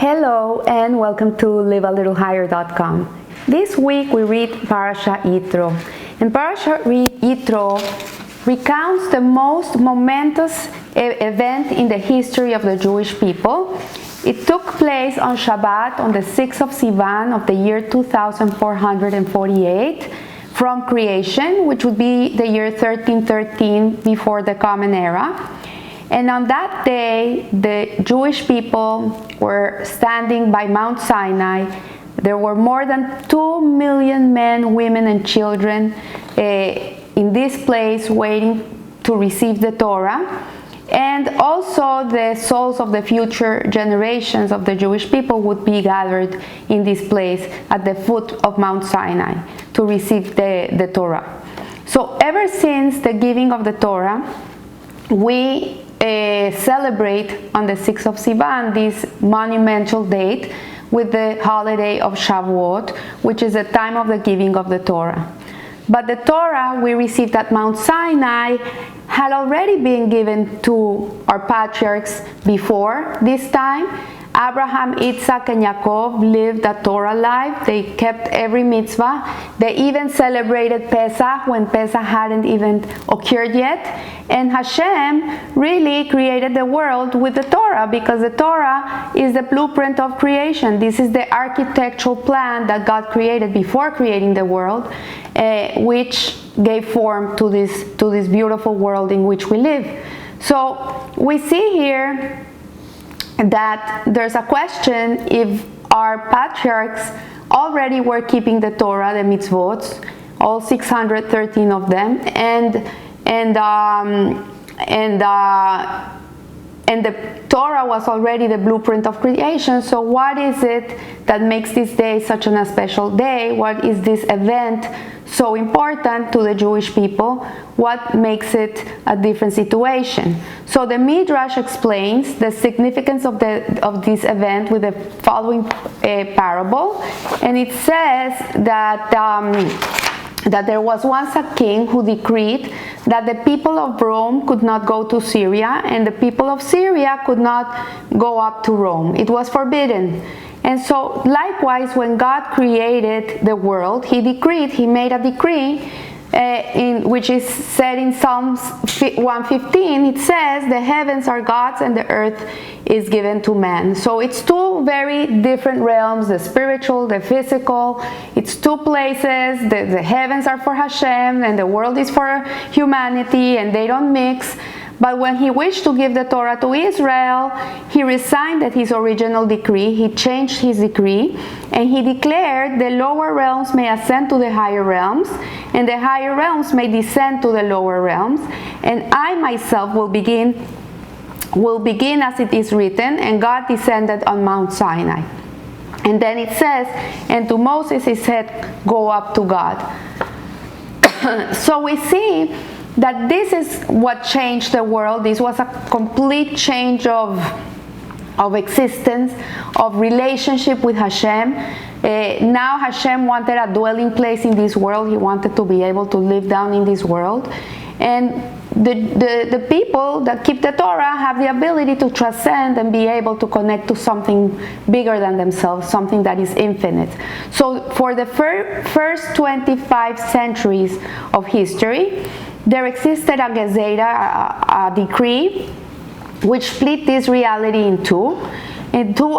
Hello and welcome to livealittlehigher.com. This week we read Parasha Yitro. And Parasha Yitro recounts the most momentous event in the history of the Jewish people. It took place on Shabbat on the 6th of Sivan of the year 2448 from creation, which would be the year 1313 before the Common Era. And on that day, the Jewish people were standing by Mount Sinai. There were more than 2 million men, women, and children in this place waiting to receive the Torah. And also the souls of the future generations of the Jewish people would be gathered in this place at the foot of Mount Sinai to receive the Torah. So ever since the giving of the Torah, we celebrate on the 6th of Sivan this monumental date with the holiday of Shavuot, which is the time of the giving of the Torah. But the Torah we received at Mount Sinai had already been given to our patriarchs before this time. Abraham, Isaac, and Yaakov lived a Torah life. They kept every mitzvah. They even celebrated Pesach when Pesach hadn't even occurred yet. And Hashem really created the world with the Torah, because the Torah is the blueprint of creation. This is the architectural plan that God created before creating the world, which gave form to this beautiful world in which we live. So we see here that there's a question if our patriarchs already were keeping the Torah, the mitzvot, all 613 of them, and the Torah was already the blueprint of creation. So what is it that makes this day such a special day? What is this event so important to the Jewish people? What makes it a different situation? So the Midrash explains the significance of this event with the following parable, and it says that there was once a king who decreed that the people of Rome could not go to Syria, and the people of Syria could not go up to Rome. It was forbidden. And so likewise, when God created the world, he made a decree, which is said in Psalms 115. It says, the heavens are God's and the earth is given to man. So it's two very different realms, the spiritual, the physical. It's two places. The heavens are for Hashem and the world is for humanity, and they don't mix. But when he wished to give the Torah to Israel, he resigned his original decree. He changed his decree, and he declared the lower realms may ascend to the higher realms, and the higher realms may descend to the lower realms. And I myself will begin as it is written, and God descended on Mount Sinai. And then it says, and to Moses he said, go up to God. So we see that this is what changed the world. This was a complete change of existence, of relationship with Hashem. Now Hashem wanted a dwelling place in this world. He wanted to be able to live down in this world. And the people that keep the Torah have the ability to transcend and be able to connect to something bigger than themselves, something that is infinite. So for the first 25 centuries of history, there existed a gezerah, a decree, which split this reality in two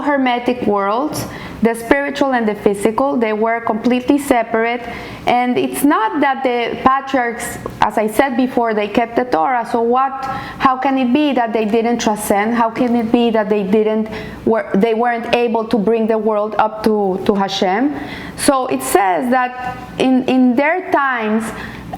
hermetic worlds, the spiritual and the physical. They were completely separate. And it's not that the patriarchs, as I said before, they kept the Torah. So how can it be that they didn't transcend? How can it be that they weren't able to bring the world up to Hashem? So it says that in their times,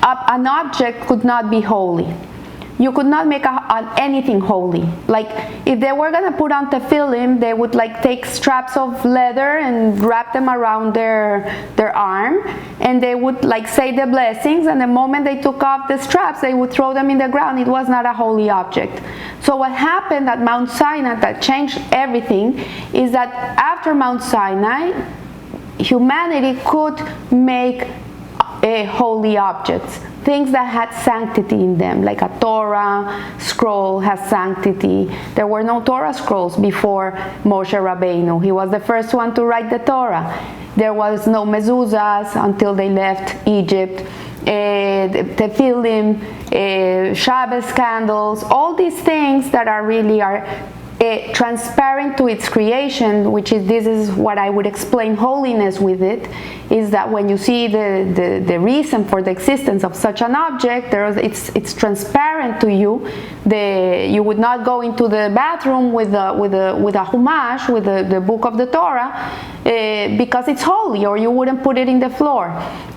an object could not be holy. You could not make anything holy. Like if they were gonna put on tefillin, they would take straps of leather and wrap them around their arm, and they would say the blessings, and the moment they took off the straps, they would throw them in the ground. It was not a holy object. So what happened at Mount Sinai that changed everything is that after Mount Sinai, humanity could make holy objects, things that had sanctity in them, like a Torah scroll has sanctity. There were no Torah scrolls before Moshe Rabbeinu. He was the first one to write the Torah. There was no mezuzahs until they left Egypt. Tefillim, Shabbos candles, all these things that are really transparent to its creation, which is, this is what I would explain holiness with it, is that when you see the reason for the existence of such an object, it's transparent to you. You would not go into the bathroom with a Humash, with the book of the Torah, because it's holy, or you wouldn't put it in the floor.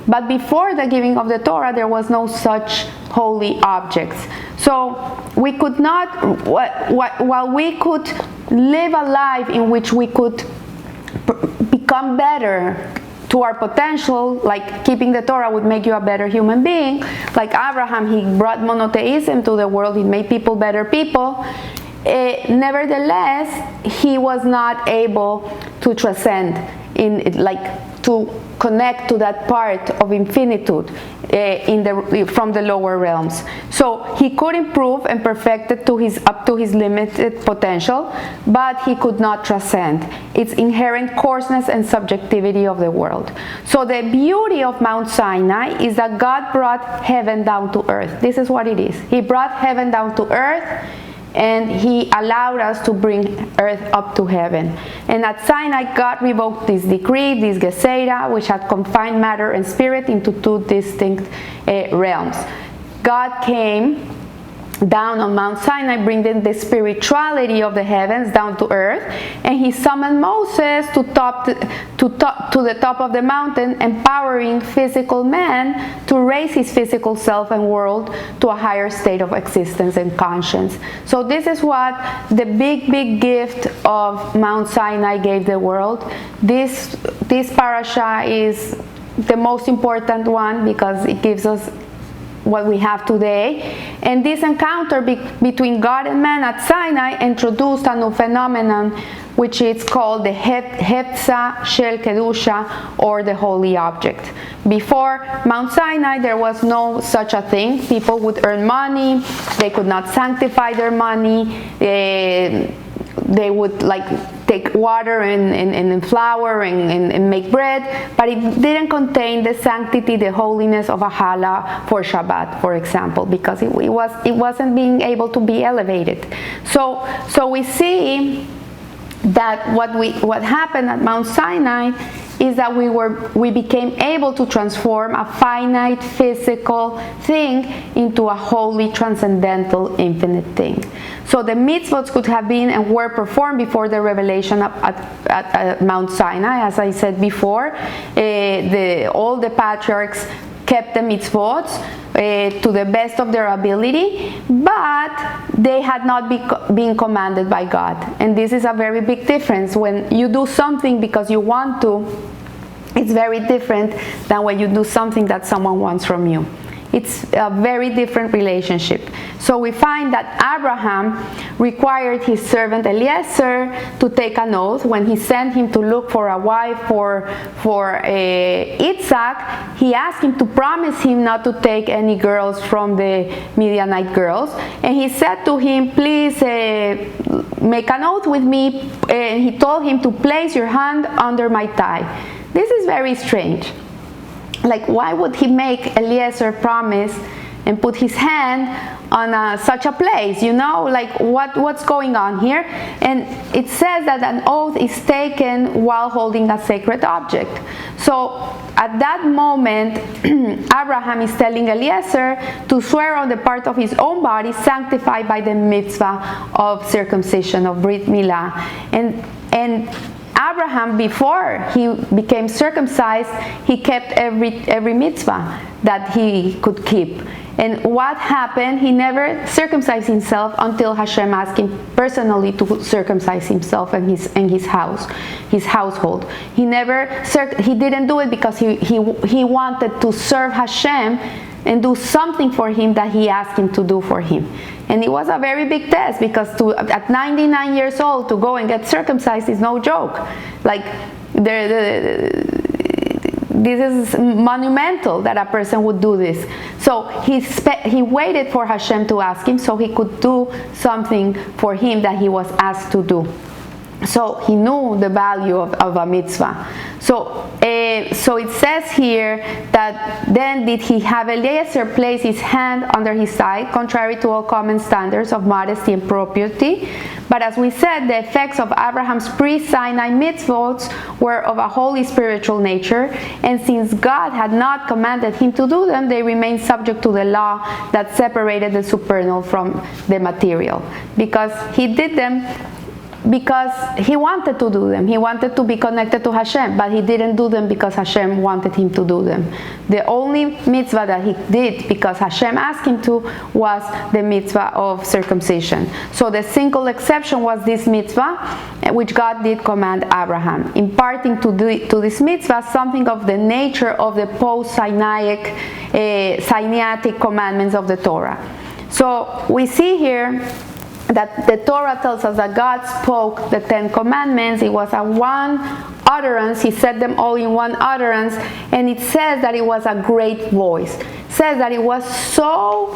But before the giving of the Torah, there was no such holy objects. So we could not, while we could live a life in which we could become better to our potential, like keeping the Torah would make you a better human being, like Abraham, he brought monotheism to the world, he made people better people. Nevertheless, he was not able to transcend, to connect to that part of infinitude from the lower realms. So he could improve and perfect it up to his limited potential, but he could not transcend its inherent coarseness and subjectivity of the world. So the beauty of Mount Sinai is that God brought heaven down to earth. This is what it is. He brought heaven down to earth, and he allowed us to bring earth up to heaven. And at Sinai, God revoked this decree, this Gesera, which had confined matter and spirit into two distinct realms. God came down on Mount Sinai, bringing the spirituality of the heavens down to earth, and he summoned Moses to the top of the mountain, empowering physical man to raise his physical self and world to a higher state of existence and conscience. So this is what the big gift of Mount Sinai gave the world. This parasha is the most important one because it gives us what we have today. And this encounter between God and man at Sinai introduced a new phenomenon, which is called the Hefza Shel Kedusha, or the holy object. Before Mount Sinai, there was no such a thing. People would earn money, they could not sanctify their money, they would take water and flour and make bread, but it didn't contain the sanctity, the holiness of a challah for Shabbat, for example, because it wasn't being able to be elevated. So we see that what happened at Mount Sinai is that we became able to transform a finite physical thing into a holy, transcendental, infinite thing. So the mitzvot could have been and were performed before the revelation at Mount Sinai. As I said before, all the patriarchs kept the mitzvot to the best of their ability, but they had not been commanded by God. And this is a very big difference. When you do something because you want to, it's very different than when you do something that someone wants from you. It's a very different relationship. So we find that Abraham required his servant Eliezer to take an oath when he sent him to look for a wife for Isaac. He asked him to promise him not to take any girls from the Midianite girls, and he said to him, please make an oath with me. And he told him to place your hand under my thigh. This is very strange. Why would he make Eliezer promise and put his hand on such a place? What's going on here? And it says that an oath is taken while holding a sacred object. So at that moment, Abraham is telling Eliezer to swear on the part of his own body sanctified by the mitzvah of circumcision, of Brit Milah. And Abraham, before he became circumcised, he kept every mitzvah that he could keep. And what happened? He never circumcised himself until Hashem asked him personally to circumcise himself and his household. He didn't do it because he wanted to serve Hashem and do something for him that he asked him to do for him. And it was a very big test, because at 99 years old to go and get circumcised is no joke. this is monumental that a person would do this. So he waited for Hashem to ask him so he could do something for him that he was asked to do. So he knew the value of a mitzvah. So it says here that then did he have Eliezer place his hand under his side, contrary to all common standards of modesty and propriety. But as we said, the effects of Abraham's pre-Sinai mitzvot were of a wholly spiritual nature, and since God had not commanded him to do them, they remained subject to the law that separated the supernal from the material. Because he did them because he wanted to do them. He wanted to be connected to Hashem, but he didn't do them because Hashem wanted him to do them. The only mitzvah that he did because Hashem asked him to was the mitzvah of circumcision. So the single exception was this mitzvah, which God did command Abraham, imparting to this mitzvah something of the nature of the post-Sinaitic commandments of the Torah. So we see here that the Torah tells us that God spoke the 10 commandments. It was a one utterance. He said them all in one utterance, and it says that it was a great voice. It says that it was so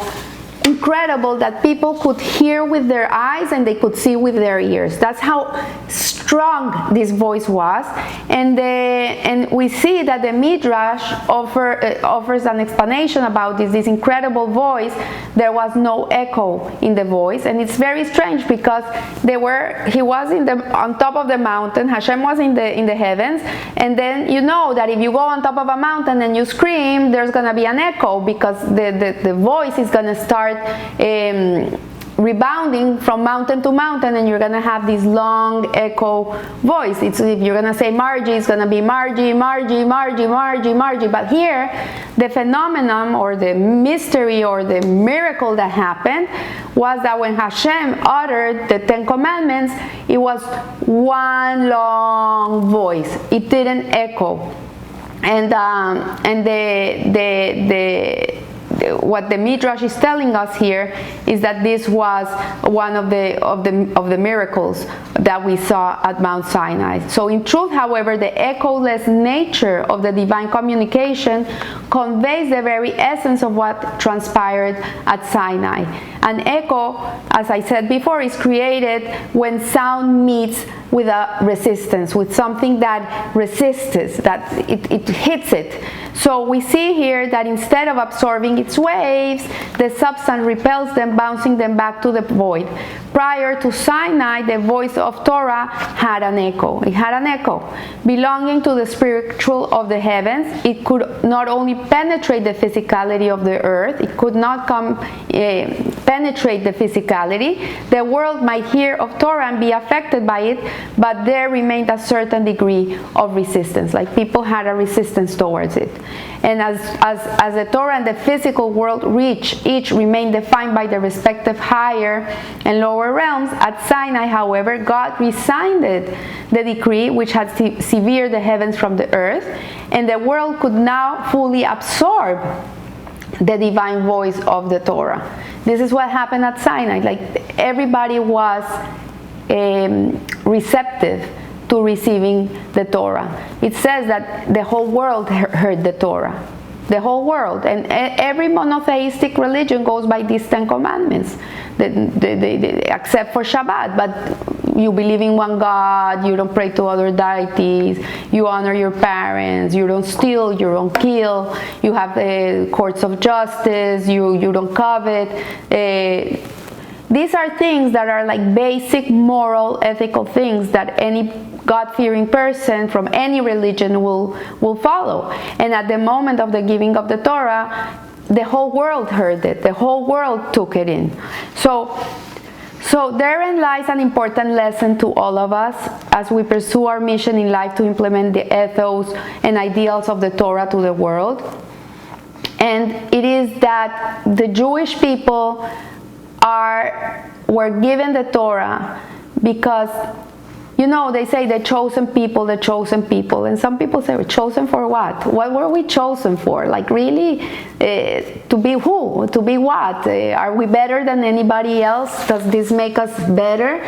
incredible that people could hear with their eyes and they could see with their ears. That's how strong this voice was. And we see that the Midrash offers an explanation about this incredible voice. There was no echo in the voice, and it's very strange because he was on top of the mountain. Hashem was in the heavens, and then you know that if you go on top of a mountain and you scream, there's going to be an echo because the voice is going to start rebounding from mountain to mountain, and you're going to have this long echo voice. If you're going to say Margie, it's going to be Margie, Margie, Margie, Margie, Margie. But here, the phenomenon or the mystery or the miracle that happened was that when Hashem uttered the 10 commandments, it was one long voice. It didn't echo. What the Midrash is telling us here is that this was one of the miracles that we saw at Mount Sinai. So in truth, however, the echoless nature of the divine communication conveys the very essence of what transpired at Sinai. An echo, as I said before, is created when sound meets with a resistance, with something that resists, that it hits it. So we see here that instead of absorbing its waves, the substance repels them, bouncing them back to the void. Prior to Sinai, the voice of Torah had an echo. It had an echo. Belonging to the spiritual of the heavens, it could not only penetrate the physicality of the earth, it could not penetrate the physicality. The world might hear of Torah and be affected by it, but there remained a certain degree of resistance. Like people had a resistance towards it. And as the Torah and the physical world each remained defined by the respective higher and lower realms, at Sinai, however, God resigned the decree which had severed the heavens from the earth, and the world could now fully absorb the divine voice of the Torah. This is what happened at Sinai. Like everybody was receptive to receiving the Torah. It says that the whole world heard the Torah. The whole world. And every monotheistic religion goes by these 10 commandments, except for Shabbat. But you believe in one God, you don't pray to other deities, you honor your parents, you don't steal, you don't kill, you have the courts of justice, you don't covet. These are things that are like basic moral, ethical things that any God-fearing person from any religion will follow. And at the moment of the giving of the Torah, the whole world heard it. The whole world took it in. So therein lies an important lesson to all of us as we pursue our mission in life to implement the ethos and ideals of the Torah to the world. And it is that the Jewish people were given the Torah because, you know, they say the chosen people, and some people say, chosen for what? What were we chosen for? Like really, to be who? To be what? Are we better than anybody else? Does this make us better?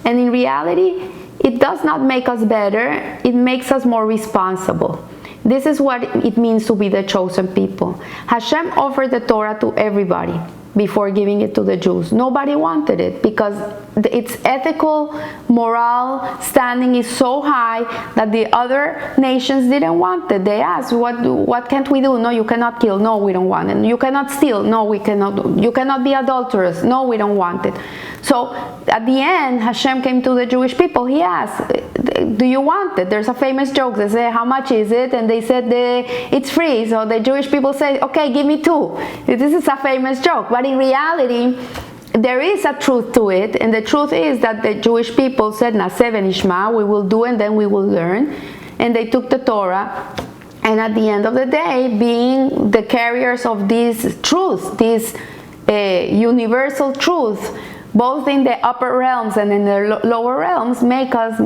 And in reality, it does not make us better. It makes us more responsible. This is what it means to be the chosen people. Hashem offered the Torah to everybody before giving it to the Jews. Nobody wanted it because its ethical, moral standing is so high that the other nations didn't want it. They asked, what can't we do? No, you cannot kill. No, we don't want it. You cannot steal. No, we cannot. You cannot be adulterous. No, we don't want it. So at the end, Hashem came to the Jewish people. He asked, do you want it? There's a famous joke. They say, how much is it? And they said, it's free. So the Jewish people say, okay, give me 2. This is a famous joke. But in reality, there is a truth to it. And the truth is that the Jewish people said, Naseh v'nishma, we will do and then we will learn. And they took the Torah. And at the end of the day, being the carriers of this truth, this universal truth, both in the upper realms and in the lower realms, make us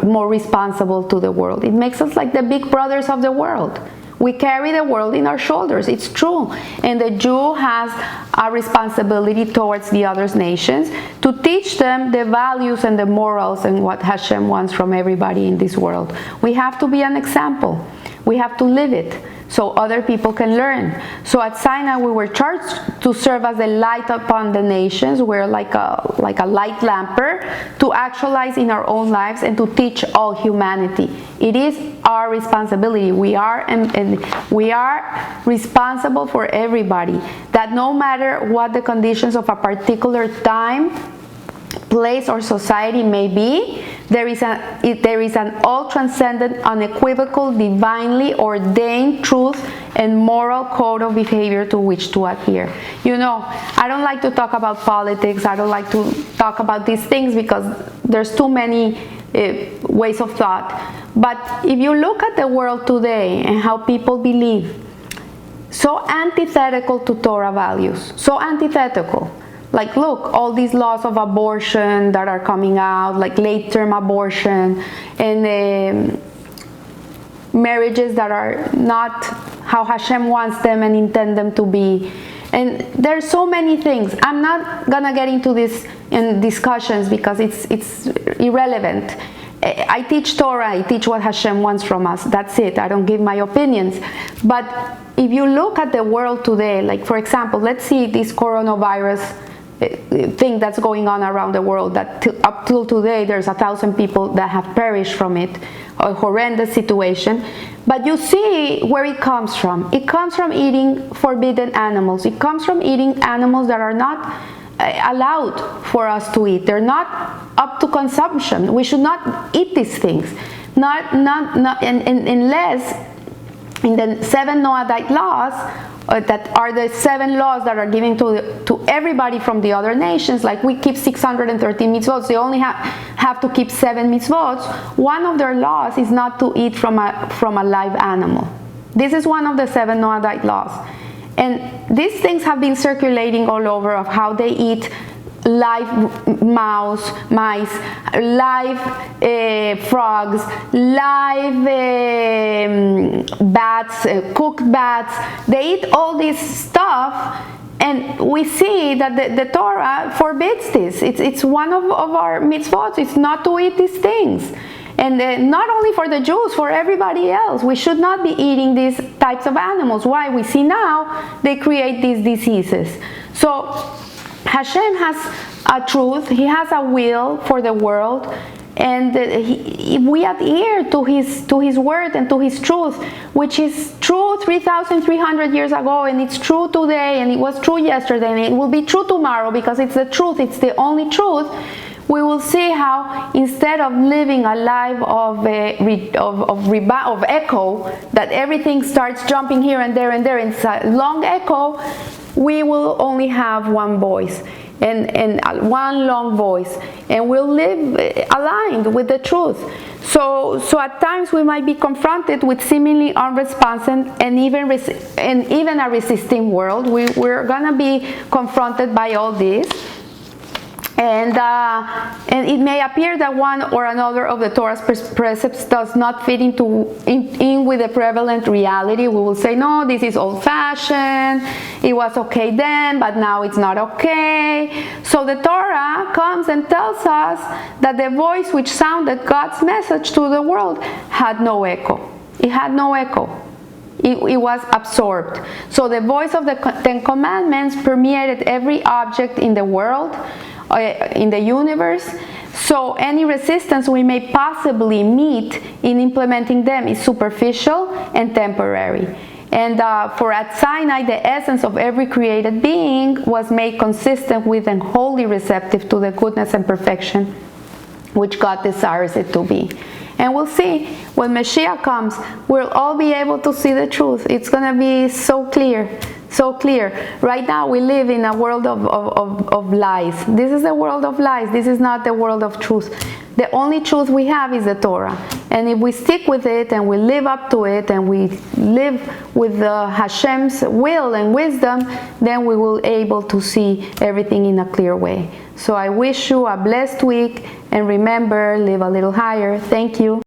more responsible to the world. It makes us like the big brothers of the world. We carry the world in our shoulders. It's true. And the Jew has a responsibility towards the other nations to teach them the values and the morals and what Hashem wants from everybody in this world. We have to be an example. We have to live it so other people can learn. So at Sinai we were charged to serve as a light upon the nations. We're like a light lamper to actualize in our own lives and to teach all humanity. It is our responsibility. We are and we are responsible for everybody. That no matter what the conditions of a particular time, place, or society may be, there is an all-transcendent, unequivocal, divinely ordained truth and moral code of behavior to which to adhere. You know, I don't like to talk about politics. I don't like to talk about these things because there's too many ways of thought. But if you look at the world today and how people believe, so antithetical to Torah values, so antithetical. Like, look, all these laws of abortion that are coming out, like late-term abortion, and marriages that are not how Hashem wants them and intend them to be. And there's so many things. I'm not gonna get into this in discussions because it's irrelevant. I teach Torah, I teach what Hashem wants from us. That's it. I don't give my opinions. But if you look at the world today, like for example, let's see this coronavirus thing that's going on around the world, that up till today there's 1,000 people that have perished from it, a horrendous situation. But you see where it comes from. It comes from eating forbidden animals. It comes from eating animals that are not allowed for us to eat. They're not up to consumption. We should not eat these things. Unless in the 7 Noahide laws, that are the 7 laws that are given to everybody from the other nations. Like we keep 613 mitzvot, they only have to keep 7 mitzvot. One of their laws is not to eat from a live animal. This is one of the 7 Noahide laws. And these things have been circulating all over of how they eat live mice, live frogs, live bats, cooked bats. They eat all this stuff, and we see that the Torah forbids this. It's one of our mitzvot. It's not to eat these things. And not only for the Jews, for everybody else. We should not be eating these types of animals. Why? We see now they create these diseases. So Hashem has a truth. He has a will for the world, and we adhere to his word and to his truth, which is true 3,300 years ago, and it's true today, and it was true yesterday, and it will be true tomorrow because it's the truth. It's the only truth. We will see how instead of living a life of echo, that everything starts jumping here and there and there, and it's a long echo, we will only have one voice and one long voice, and we'll live aligned with the truth. So at times we might be confronted with seemingly unresponsive and even a resisting world. We're gonna be confronted by all this. And it may appear that one or another of the Torah's precepts does not fit in with the prevalent reality. We will say, no, this is old-fashioned. It was okay then, but now it's not okay. So the Torah comes and tells us that the voice which sounded God's message to the world had no echo. It had no echo. It was absorbed. So the voice of the Ten Commandments permeated every object in the world, in the universe. So any resistance we may possibly meet in implementing them is superficial and temporary. And for at Sinai, the essence of every created being was made consistent with and wholly receptive to the goodness and perfection which God desires it to be. And we'll see, when Mashiach comes, we'll all be able to see the truth. It's going to be so clear, so clear. Right now we live in a world of lies. This is a world of lies. This is not the world of truth. The only truth we have is the Torah. And if we stick with it and we live up to it and we live with Hashem's will and wisdom, then we will be able to see everything in a clear way. So I wish you a blessed week, and remember, live a little higher. Thank you.